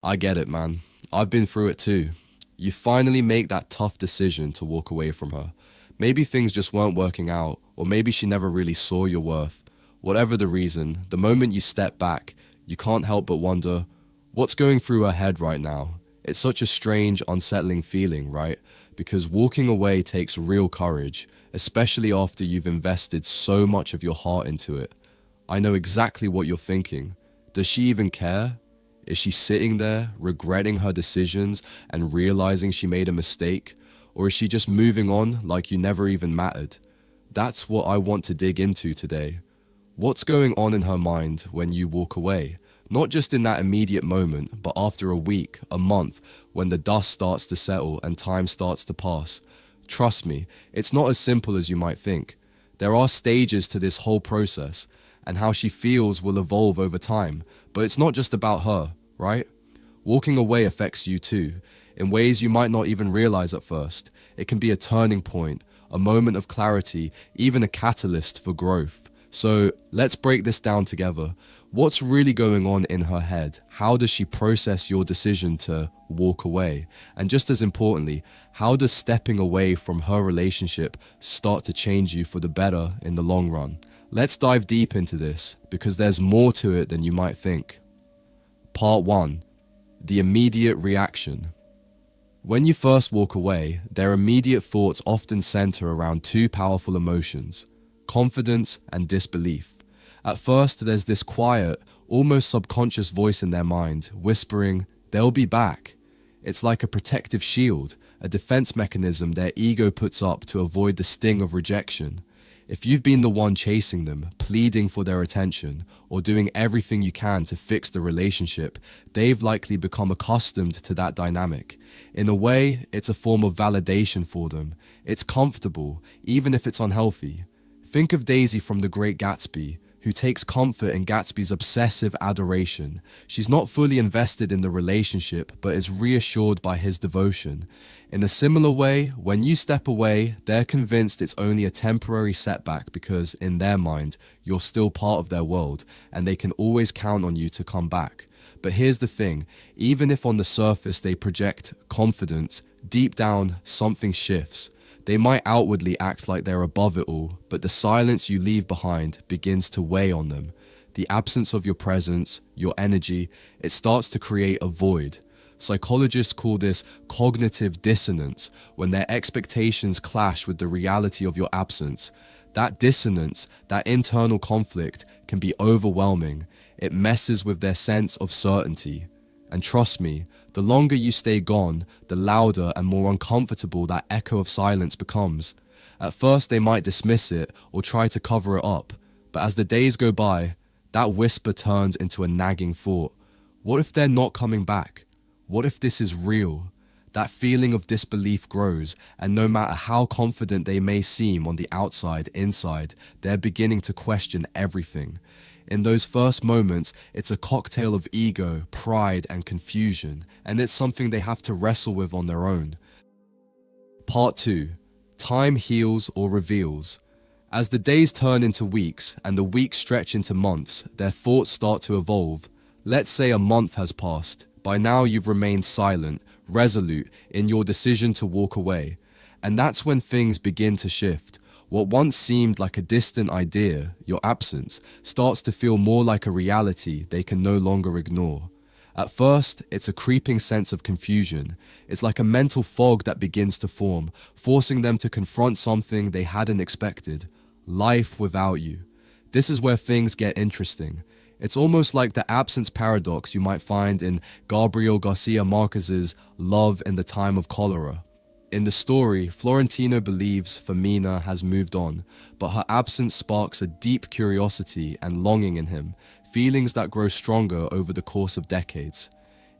I get it, man. I've been through it too. You finally make that tough decision to walk away from her. Maybe things just weren't working out, or maybe she never really saw your worth. Whatever the reason, the moment you step back, you can't help but wonder, what's going through her head right now? It's such a strange, unsettling feeling, right? Because walking away takes real courage, especially after you've invested so much of your heart into it. I know exactly what you're thinking. Does she even care? Is she sitting there, regretting her decisions and realizing she made a mistake? Or is she just moving on like you never even mattered? That's what I want to dig into today. What's going on in her mind when you walk away? Not just in that immediate moment, but after a week, a month, when the dust starts to settle and time starts to pass. Trust me, it's not as simple as you might think. There are stages to this whole process, and how she feels will evolve over time, but it's not just about her, right? Walking away affects you too, in ways you might not even realize at first. It can be a turning point, a moment of clarity, even a catalyst for growth. So let's break this down together. What's really going on in her head? How does she process your decision to walk away? And just as importantly, how does stepping away from her relationship start to change you for the better in the long run? Let's dive deep into this, because there's more to it than you might think. Part 1. The immediate reaction. When you first walk away, their immediate thoughts often center around two powerful emotions: confidence and disbelief. At first, there's this quiet, almost subconscious voice in their mind, whispering, they'll be back. It's like a protective shield, a defense mechanism their ego puts up to avoid the sting of rejection. If you've been the one chasing them, pleading for their attention, or doing everything you can to fix the relationship, they've likely become accustomed to that dynamic. In a way, it's a form of validation for them. It's comfortable, even if it's unhealthy. Think of Daisy from The Great Gatsby, who takes comfort in Gatsby's obsessive adoration. She's not fully invested in the relationship, but is reassured by his devotion. In a similar way, when you step away, they're convinced it's only a temporary setback because, in their mind, you're still part of their world, and they can always count on you to come back. But here's the thing, even if on the surface they project confidence, deep down, something shifts. They might outwardly act like they're above it all, but the silence you leave behind begins to weigh on them. The absence of your presence, your energy, it starts to create a void. Psychologists call this cognitive dissonance, when their expectations clash with the reality of your absence. That dissonance, that internal conflict, can be overwhelming. It messes with their sense of certainty. And trust me, the longer you stay gone, the louder and more uncomfortable that echo of silence becomes. At first they might dismiss it or try to cover it up, but as the days go by, that whisper turns into a nagging thought. What if they're not coming back? What if this is real? That feeling of disbelief grows, and no matter how confident they may seem on the outside, inside, they're beginning to question everything. In those first moments, it's a cocktail of ego, pride, and confusion, and it's something they have to wrestle with on their own. Part 2. Time heals or reveals. As the days turn into weeks, and the weeks stretch into months, their thoughts start to evolve. Let's say a month has passed. By now you've remained silent, resolute in your decision to walk away. And that's when things begin to shift. What once seemed like a distant idea, your absence, starts to feel more like a reality they can no longer ignore. At first, it's a creeping sense of confusion. It's like a mental fog that begins to form, forcing them to confront something they hadn't expected: life without you. This is where things get interesting. It's almost like the absence paradox you might find in Gabriel Garcia Marquez's Love in the Time of Cholera. In the story, Florentino believes Femina has moved on, but her absence sparks a deep curiosity and longing in him, feelings that grow stronger over the course of decades.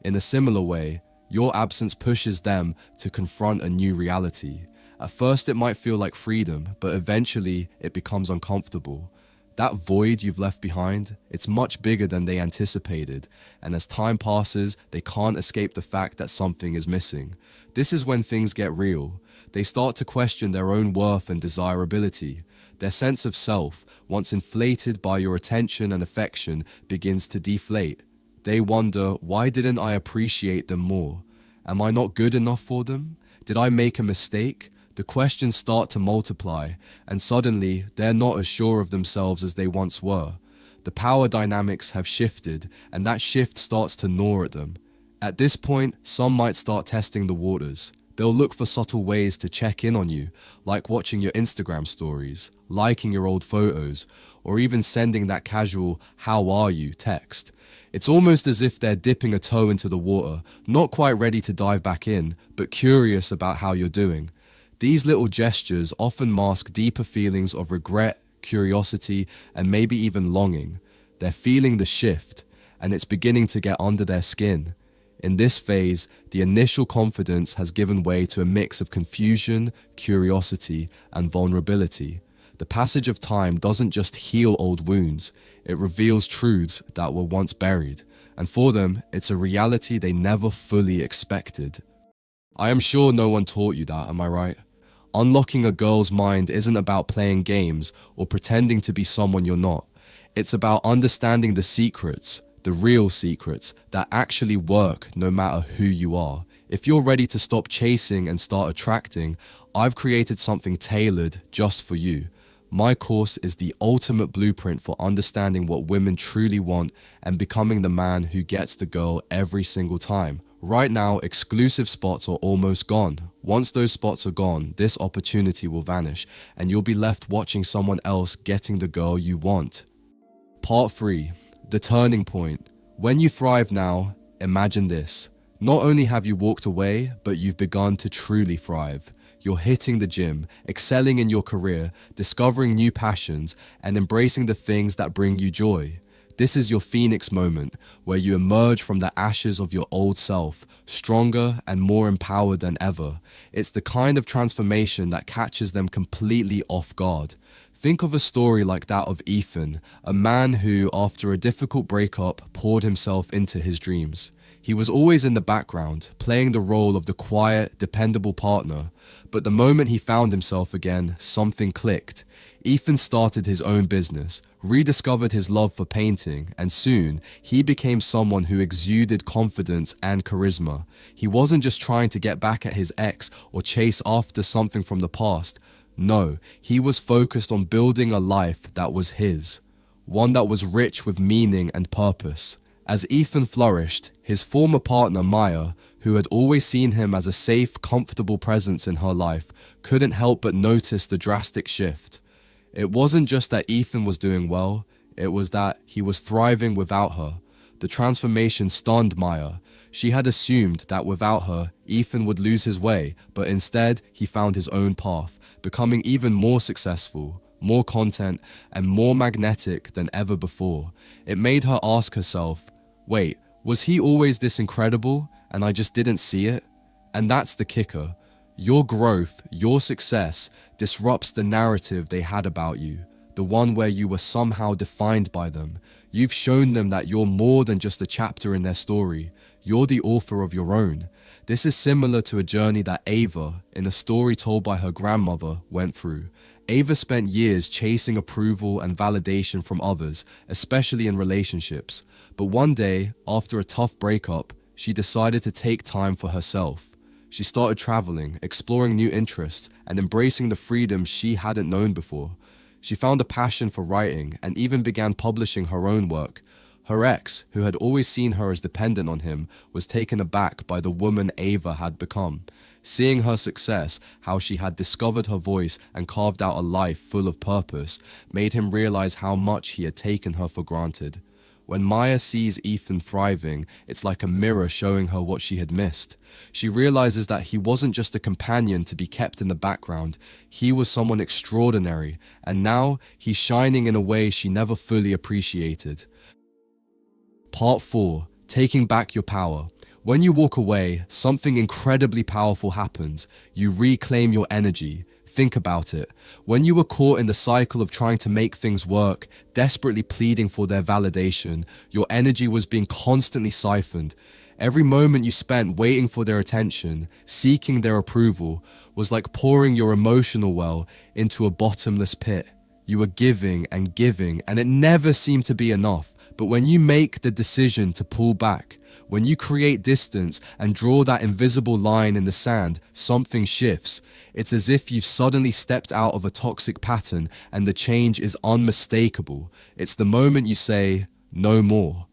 In a similar way, your absence pushes them to confront a new reality. At first it might feel like freedom, but eventually it becomes uncomfortable. That void you've left behind, it's much bigger than they anticipated, and as time passes, they can't escape the fact that something is missing. This is when things get real. They start to question their own worth and desirability. Their sense of self, once inflated by your attention and affection, begins to deflate. They wonder, why didn't I appreciate them more? Am I not good enough for them? Did I make a mistake? The questions start to multiply, and suddenly they're not as sure of themselves as they once were. The power dynamics have shifted, and that shift starts to gnaw at them. At this point, some might start testing the waters. They'll look for subtle ways to check in on you, like watching your Instagram stories, liking your old photos, or even sending that casual "how are you" text. It's almost as if they're dipping a toe into the water, not quite ready to dive back in, but curious about how you're doing. These little gestures often mask deeper feelings of regret, curiosity, and maybe even longing. They're feeling the shift, and it's beginning to get under their skin. In this phase, the initial confidence has given way to a mix of confusion, curiosity, and vulnerability. The passage of time doesn't just heal old wounds, it reveals truths that were once buried, and for them, it's a reality they never fully expected. I am sure no one taught you that, am I right? Unlocking a girl's mind isn't about playing games or pretending to be someone you're not. It's about understanding the secrets, the real secrets that actually work no matter who you are. If you're ready to stop chasing and start attracting, I've created something tailored just for you. My course is the ultimate blueprint for understanding what women truly want and becoming the man who gets the girl every single time. Right now, exclusive spots are almost gone. Once those spots are gone, this opportunity will vanish and you'll be left watching someone else getting the girl you want. Part 3. The turning point. When you thrive now, imagine this. Not only have you walked away, but you've begun to truly thrive. You're hitting the gym, excelling in your career, discovering new passions, and embracing the things that bring you joy. This is your phoenix moment, where you emerge from the ashes of your old self, stronger and more empowered than ever. It's the kind of transformation that catches them completely off guard. Think of a story like that of Ethan, a man who, after a difficult breakup, poured himself into his dreams. He was always in the background, playing the role of the quiet, dependable partner. But the moment he found himself again, something clicked. Ethan started his own business, rediscovered his love for painting, and soon, he became someone who exuded confidence and charisma. He wasn't just trying to get back at his ex or chase after something from the past. No, he was focused on building a life that was his, one that was rich with meaning and purpose. As Ethan flourished, his former partner Maya, who had always seen him as a safe, comfortable presence in her life, couldn't help but notice the drastic shift. It wasn't just that Ethan was doing well, it was that he was thriving without her. The transformation stunned Maya. She had assumed that without her, Ethan would lose his way, but instead, he found his own path, becoming even more successful, more content, and more magnetic than ever before. It made her ask herself, wait, was he always this incredible, and I just didn't see it? And that's the kicker. Your growth, your success, disrupts the narrative they had about you, the one where you were somehow defined by them. You've shown them that you're more than just a chapter in their story. You're the author of your own. This is similar to a journey that Ava, in a story told by her grandmother, went through. Ava spent years chasing approval and validation from others, especially in relationships. But one day, after a tough breakup, she decided to take time for herself. She started traveling, exploring new interests, and embracing the freedom she hadn't known before. She found a passion for writing and even began publishing her own work. Her ex, who had always seen her as dependent on him, was taken aback by the woman Ava had become. Seeing her success, how she had discovered her voice and carved out a life full of purpose, made him realize how much he had taken her for granted. When Maya sees Ethan thriving, it's like a mirror showing her what she had missed. She realizes that he wasn't just a companion to be kept in the background, he was someone extraordinary, and now he's shining in a way she never fully appreciated. Part 4. Taking back your power. When you walk away, something incredibly powerful happens. You reclaim your energy. Think about it. When you were caught in the cycle of trying to make things work, desperately pleading for their validation, your energy was being constantly siphoned. Every moment you spent waiting for their attention, seeking their approval, was like pouring your emotional well into a bottomless pit. You were giving, and it never seemed to be enough. But when you make the decision to pull back, when you create distance and draw that invisible line in the sand, something shifts. It's as if you've suddenly stepped out of a toxic pattern and the change is unmistakable. It's the moment you say, no more.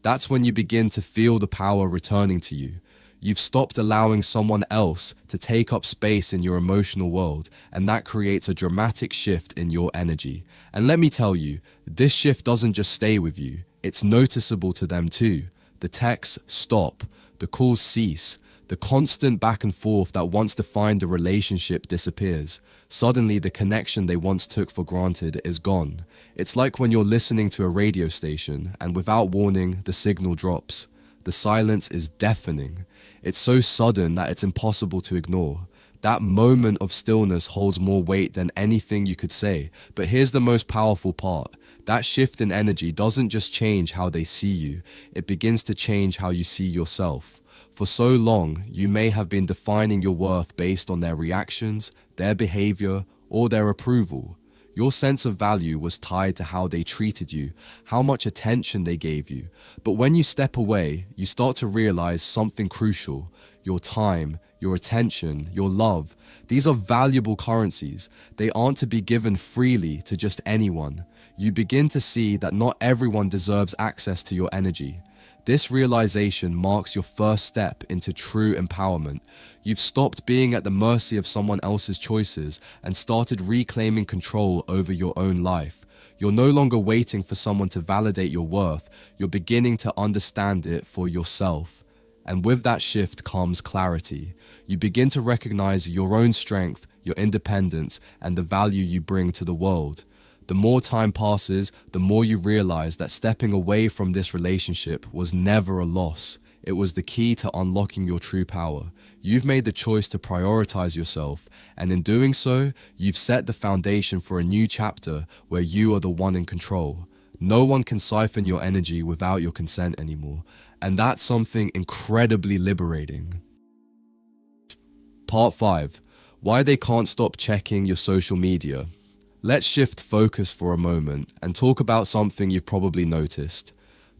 That's when you begin to feel the power returning to you. You've stopped allowing someone else to take up space in your emotional world, and that creates a dramatic shift in your energy. And let me tell you, this shift doesn't just stay with you, it's noticeable to them too. The texts stop, the calls cease, the constant back and forth that once defined the relationship disappears. Suddenly, the connection they once took for granted is gone. It's like when you're listening to a radio station and without warning, the signal drops. The silence is deafening. It's so sudden that it's impossible to ignore. That moment of stillness holds more weight than anything you could say. But here's the most powerful part. That shift in energy doesn't just change how they see you, it begins to change how you see yourself. For so long, you may have been defining your worth based on their reactions, their behavior, or their approval. Your sense of value was tied to how they treated you, how much attention they gave you. But when you step away, you start to realize something crucial. Your time, your attention, your love. These are valuable currencies. They aren't to be given freely to just anyone. You begin to see that not everyone deserves access to your energy. This realization marks your first step into true empowerment. You've stopped being at the mercy of someone else's choices and started reclaiming control over your own life. You're no longer waiting for someone to validate your worth. You're beginning to understand it for yourself. And with that shift comes clarity. You begin to recognize your own strength, your independence, and the value you bring to the world. The more time passes, the more you realize that stepping away from this relationship was never a loss. It was the key to unlocking your true power. You've made the choice to prioritize yourself, and in doing so, you've set the foundation for a new chapter where you are the one in control. No one can siphon your energy without your consent anymore, and that's something incredibly liberating. Part 5. Why they can't stop checking your social media. Let's shift focus for a moment and talk about something you've probably noticed.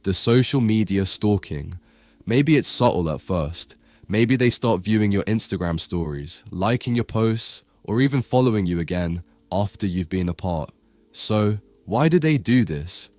The social media stalking. Maybe it's subtle at first. Maybe they start viewing your Instagram stories, liking your posts, or even following you again after you've been apart. So, why do they do this?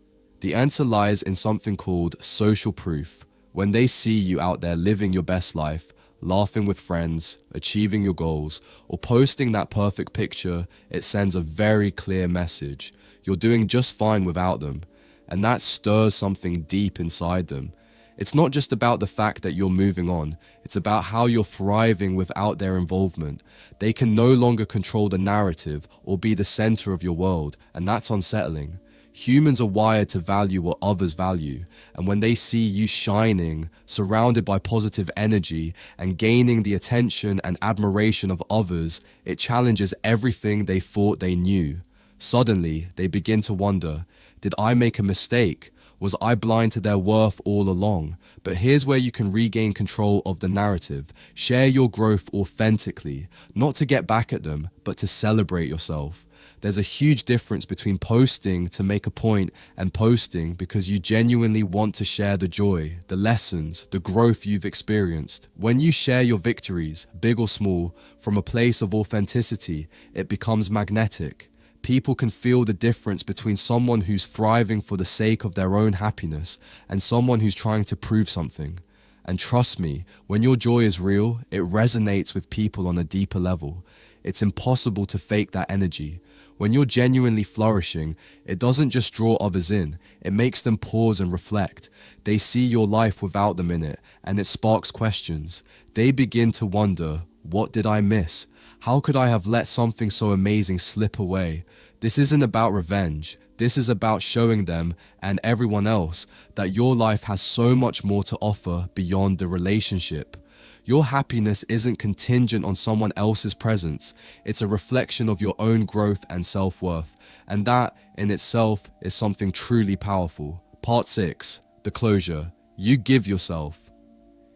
The answer lies in something called social proof. When they see you out there living your best life, laughing with friends, achieving your goals, or posting that perfect picture, it sends a very clear message. You're doing just fine without them, and that stirs something deep inside them. It's not just about the fact that you're moving on, it's about how you're thriving without their involvement. They can no longer control the narrative or be the center of your world, and that's unsettling. Humans are wired to value what others value, and when they see you shining, surrounded by positive energy, and gaining the attention and admiration of others, it challenges everything they thought they knew. Suddenly, they begin to wonder, did I make a mistake? Was I blind to their worth all along? But here's where you can regain control of the narrative. Share your growth authentically, not to get back at them, but to celebrate yourself. There's a huge difference between posting to make a point and posting because you genuinely want to share the joy, the lessons, the growth you've experienced. When you share your victories, big or small, from a place of authenticity, it becomes magnetic. People can feel the difference between someone who's thriving for the sake of their own happiness and someone who's trying to prove something. And trust me, when your joy is real, it resonates with people on a deeper level. It's impossible to fake that energy. When you're genuinely flourishing, it doesn't just draw others in, it makes them pause and reflect. They see your life without them in it, and it sparks questions. They begin to wonder, what did I miss? How could I have let something so amazing slip away? This isn't about revenge. This is about showing them and everyone else that your life has so much more to offer beyond the relationship. Your happiness isn't contingent on someone else's presence. It's a reflection of your own growth and self-worth. And that, in itself, is something truly powerful. Part 6. The closure. You give yourself.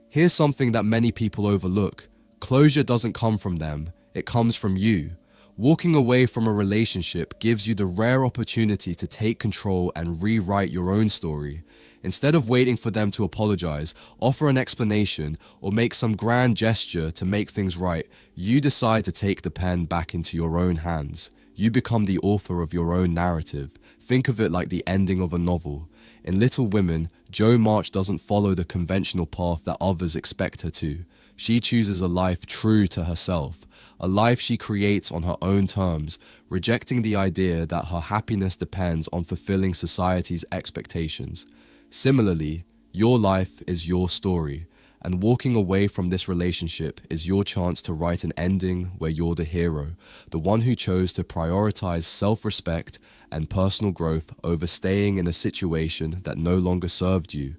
Here's something that many people overlook. Closure doesn't come from them. It comes from you. Walking away from a relationship gives you the rare opportunity to take control and rewrite your own story. Instead of waiting for them to apologize, offer an explanation, or make some grand gesture to make things right, you decide to take the pen back into your own hands. You become the author of your own narrative. Think of it like the ending of a novel. In Little Women, Jo March doesn't follow the conventional path that others expect her to. She chooses a life true to herself, a life she creates on her own terms, rejecting the idea that her happiness depends on fulfilling society's expectations. Similarly, your life is your story, and walking away from this relationship is your chance to write an ending where you're the hero, the one who chose to prioritize self-respect and personal growth over staying in a situation that no longer served you.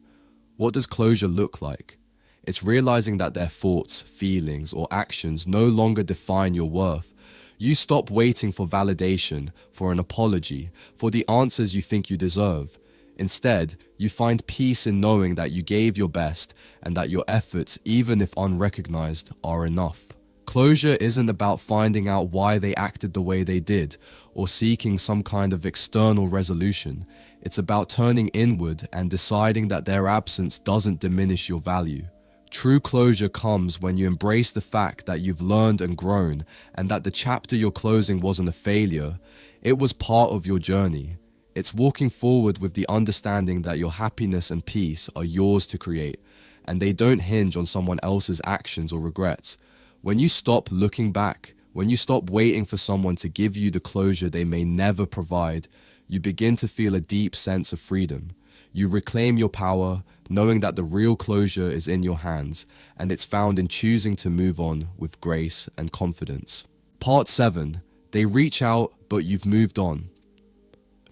What does closure look like? It's realizing that their thoughts, feelings, or actions no longer define your worth. You stop waiting for validation, for an apology, for the answers you think you deserve. Instead, you find peace in knowing that you gave your best and that your efforts, even if unrecognized, are enough. Closure isn't about finding out why they acted the way they did or seeking some kind of external resolution. It's about turning inward and deciding that their absence doesn't diminish your value. True closure comes when you embrace the fact that you've learned and grown, and that the chapter you're closing wasn't a failure. It was part of your journey. It's walking forward with the understanding that your happiness and peace are yours to create, and they don't hinge on someone else's actions or regrets. When you stop looking back, when you stop waiting for someone to give you the closure they may never provide, you begin to feel a deep sense of freedom. You reclaim your power, knowing that the real closure is in your hands, and it's found in choosing to move on with grace and confidence. Part 7. They reach out, but you've moved on.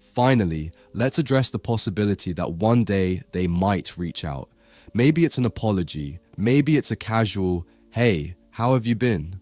Finally, let's address the possibility that one day they might reach out. Maybe it's an apology, maybe it's a casual, "Hey, how have you been?"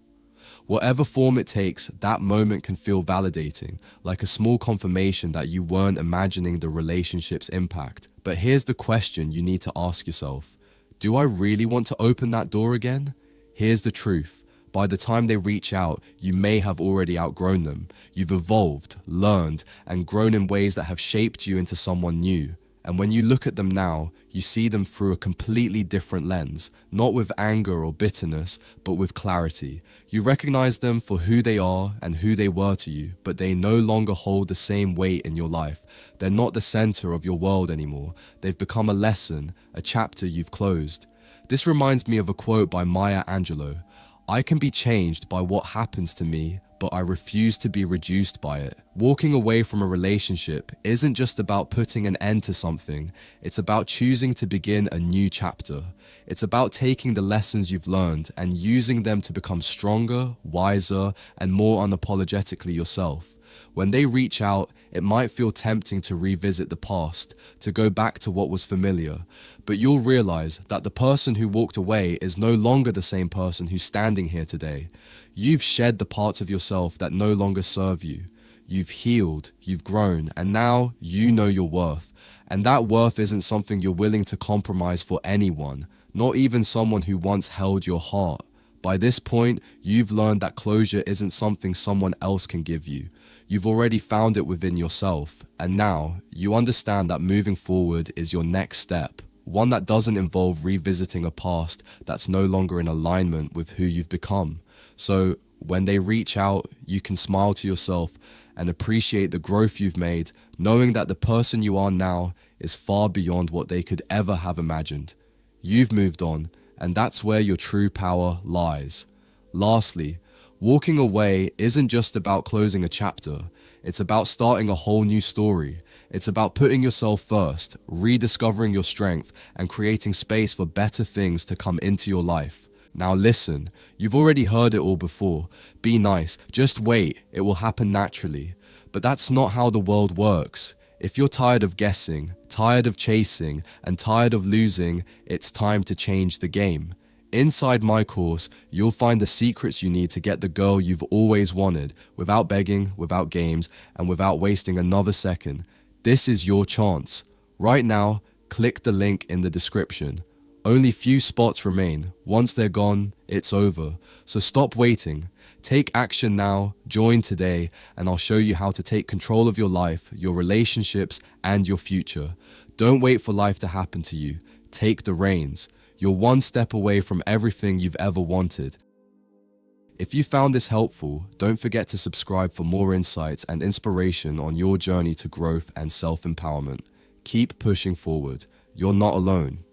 Whatever form it takes, that moment can feel validating, like a small confirmation that you weren't imagining the relationship's impact. But here's the question you need to ask yourself. Do I really want to open that door again? Here's the truth. By the time they reach out, you may have already outgrown them. You've evolved, learned, and grown in ways that have shaped you into someone new. And when you look at them now, you see them through a completely different lens, not with anger or bitterness, but with clarity. You recognize them for who they are and who they were to you, but they no longer hold the same weight in your life. They're not the center of your world anymore. They've become a lesson, a chapter you've closed. This reminds me of a quote by Maya Angelou. "I can be changed by what happens to me, but I refuse to be reduced by it." Walking away from a relationship isn't just about putting an end to something, it's about choosing to begin a new chapter. It's about taking the lessons you've learned and using them to become stronger, wiser, and more unapologetically yourself. When they reach out, it might feel tempting to revisit the past, to go back to what was familiar, but you'll realize that the person who walked away is no longer the same person who's standing here today. You've shed the parts of yourself that no longer serve you. You've healed, you've grown, and now you know your worth. And that worth isn't something you're willing to compromise for anyone, not even someone who once held your heart. By this point, you've learned that closure isn't something someone else can give you. You've already found it within yourself, and now you understand that moving forward is your next step, one that doesn't involve revisiting a past that's no longer in alignment with who you've become. So when they reach out, you can smile to yourself and appreciate the growth you've made, knowing that the person you are now is far beyond what they could ever have imagined. You've moved on, and that's where your true power lies. Lastly, walking away isn't just about closing a chapter. It's about starting a whole new story. It's about putting yourself first, rediscovering your strength, and creating space for better things to come into your life. Now listen, you've already heard it all before. Be nice, just wait, it will happen naturally. But that's not how the world works. If you're tired of guessing, tired of chasing, and tired of losing, it's time to change the game. Inside my course, you'll find the secrets you need to get the girl you've always wanted, without begging, without games, and without wasting another second. This is your chance. Right now, click the link in the description. Only few spots remain. Once they're gone, it's over. So stop waiting. Take action now, join today, and I'll show you how to take control of your life, your relationships, and your future. Don't wait for life to happen to you. Take the reins. You're one step away from everything you've ever wanted. If you found this helpful, don't forget to subscribe for more insights and inspiration on your journey to growth and self-empowerment. Keep pushing forward. You're not alone.